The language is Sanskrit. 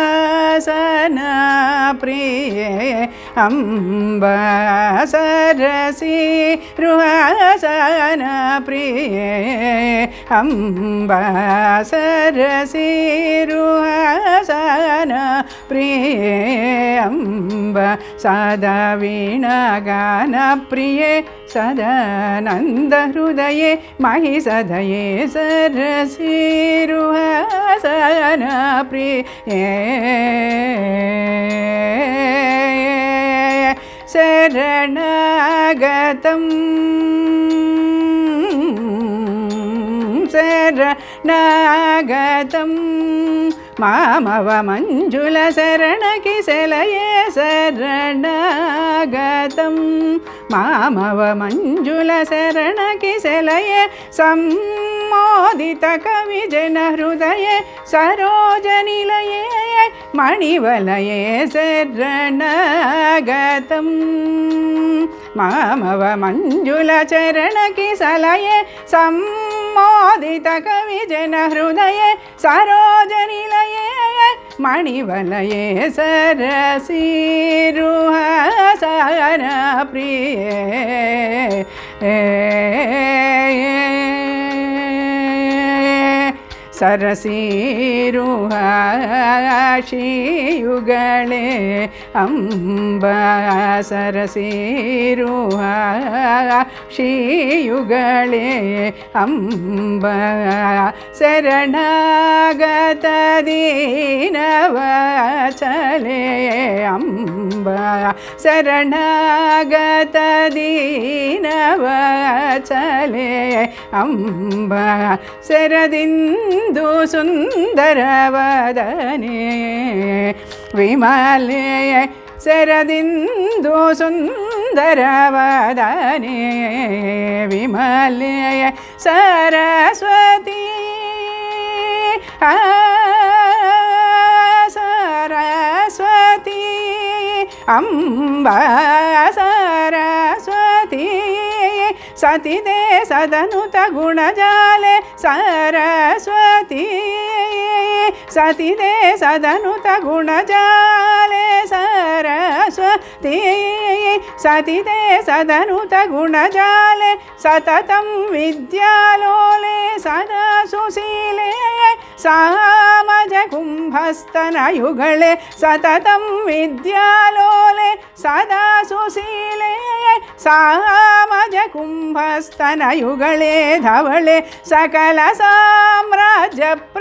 सरसीरुहासना प्रिये अम्बा सरसीरुहासना प्रिये अम्बा सरसीरुहासना प्रिये अम्बा सदा वीणागान प्रिये सदानंद हृदये महिषदये सरसीरुहासना प्रिये शरणागतं शरणागतं मामव मंजुल शरणकिशलये शरणागतं मामव मंजुल शरणकिशलये सम्मोदित कविजन हृदये सरोजनिलये मणिवलये शरणागतं मामव मंजुल चरणकिशलये सम्मोदित कविजन हृदये सरोजनिलये मणिवलये सरसीरुहासना प्रिये सरसीरुहाशियुगळे अम्बा सरसीरुहाशियुगळे अम्बा शरणागत दीनवत्सले अम्बा शरणागत दीनवत्सले अम्बा शरदिन्दु सुन्दरवदने विमले शरदिन्दु सुन्दरवदने विमले सरस्वती सरस्वती अम्बा सरस्वती सतिदे सदनुत गुणजाले सरस्वती सतिदे सदनुत गुणजाले सरस्वती सतिदे सदनुत गुणजाले सततं विद्यालोले सदा सुशीले सामज कुम्भस्तनयुगले सततं विद्यालोले सदा सुशीले सामज कुम्भस्तनयुगले धवले सकल साम्राज्य